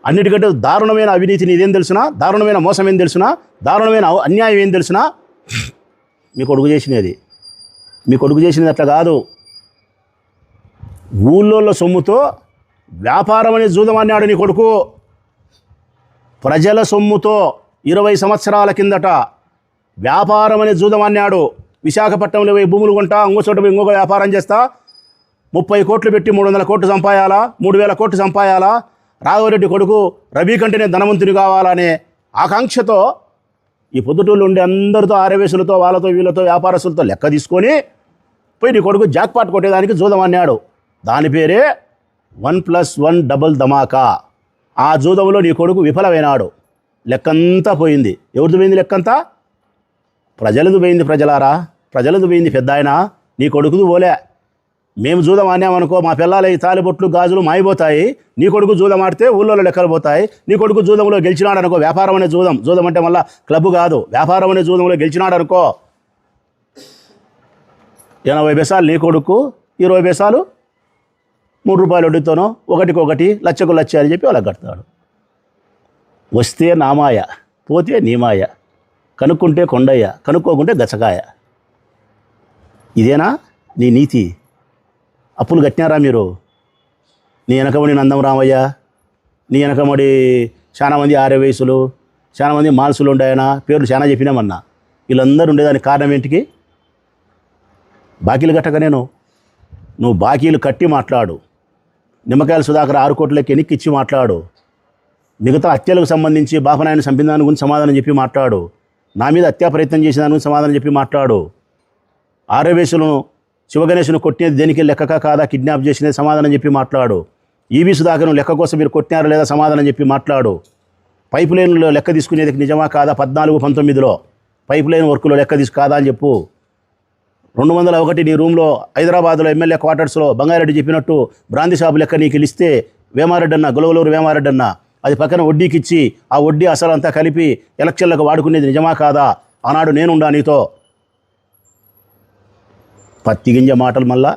అన్నిటికంటే దారుణమైన అవినీతిని ఇదేం తెలుసునా, దారుణమైన మోసం ఏం తెలుసునా, దారుణమైన అన్యాయం ఏం తెలుసునా, మీ కొడుకు చేసినది. మీ కొడుకు చేసినది అట్లా కాదు. ఊళ్ళోళ్ళ సొమ్ముతో వ్యాపారం అనే జూదమన్నాడు నీ కొడుకు. ప్రజల సొమ్ముతో 20 సంవత్సరాల కిందట వ్యాపారం అనే జూదమన్నాడు. విశాఖపట్నంలో పోయి భూములు కొంటా, ఇంకో చోట పోయి ఇంకొక వ్యాపారం చేస్తా, 30 కోట్లు పెట్టి 300 కోట్లు సంపాయాలా, 3000 కోట్లు సంపాయాలా, రాఘవరెడ్డి కొడుకు రవి కంటేనే ధనవంతుని కావాలనే ఆకాంక్షతో ఈ పొద్దుటూళ్ళు ఉండే అందరితో ఆరవేసులతో వాళ్ళతో వీళ్ళతో వ్యాపారస్తులతో లెక్క తీసుకొని పోయి నీ కొడుకు జాక్పాట్ కొట్టేదానికి జూదం అన్నాడు. దాని పేరే 1+1 డబుల్ ధమాకా. ఆ జూదంలో నీ కొడుకు విఫలమైనాడు. లెక్కంతా పోయింది. ఎవరిది పోయింది లెక్కంతా? ప్రజలది పోయింది. ప్రజలారా, ప్రజలది పోయింది. పెద్ద ఆయన నీ కొడుకుది పోలే. మేము జూదం ఆడినామనుకో, మా పిల్లల ఈ తాలిబొట్లు గాజులు మాయిపోతాయి. నీ కొడుకు జూదం ఆడితే ఊళ్ళో లెక్కలు పోతాయి. నీ కొడుకు జూదంలో గెలిచినాడు అనుకో, వ్యాపారం అనే జూదం, జూదం అంటే మళ్ళీ క్లబ్ కాదు, వ్యాపారం అనే జూదంలో గెలిచినాడు అనుకో, 80 పైసలు నీ కొడుకు, 20 పైసలు 3 రూపాయలు వడ్డీతోనో, ఒకటికొకటి, లక్షకు లక్ష అని చెప్పి వాళ్ళకి కడతాడు. వస్తే నామాయ, పోతే నీమాయ, కనుక్కుంటే కొండయ్య, కనుక్కోకుంటే గచ్చకాయ. ఇదేనా నీ నీతి? అప్పులు కట్టినారా మీరు? నీ వెనకమడి నందం రామయ్య, నీ వెనకమడి చాలామంది ఆర్యవయసులు, చాలామంది మాల్సులు ఉండాయన పేర్లు చాలా చెప్పినామన్నా. వీళ్ళందరూ ఉండేదానికి కారణం ఏంటికి? బాకీలు కట్టక నువ్వు బాకీలు కట్టి మాట్లాడు. నిమ్మకాయల సుధాకర్ 6 కోట్లకి ఎనిక్కిచ్చి మాట్లాడు. మిగతా హత్యలకు సంబంధించి బాపనాయన చంపిన దాని గురించి సమాధానం చెప్పి మాట్లాడు. నా మీద హత్యా ప్రయత్నం చేసిన దాని గురించి సమాధానం చెప్పి మాట్లాడు. ఆర్యవేశులను శివగణేశును కొట్టినది దేనికి లెక్కక కాదా, కిడ్నాప్ చేసినది సమాధానం చెప్పి మాట్లాడు. ఈవి సుధాకర్ను లెక్క కోసం మీరు కొట్టినారా లేదా సమాధానం చెప్పి మాట్లాడు. పైప్ లైన్లో లెక్క తీసుకునేది నిజమా కాదా? 14-19లో పైప్ లైన్ వర్క్లో లెక్క కాదా అని చెప్పు. 201 నీ రూమ్లో హైదరాబాద్లో ఎమ్మెల్యే క్వార్టర్స్లో బంగారెడ్డి చెప్పినట్టు బ్రాంతి షాపు లెక్క నీకు ఇస్తే వేమారెడ్డి అన్న, గొలవలూరు వేమారెడ్డి అన్న, అది పక్కన వడ్డీకి ఇచ్చి ఆ వడ్డీ అసలు అంతా కలిపి ఎలక్షన్లకు వాడుకునేది నిజమా కాదా? ఆనాడు నేనుండా నీతో. పత్తి గింజ మాటలు మళ్ళా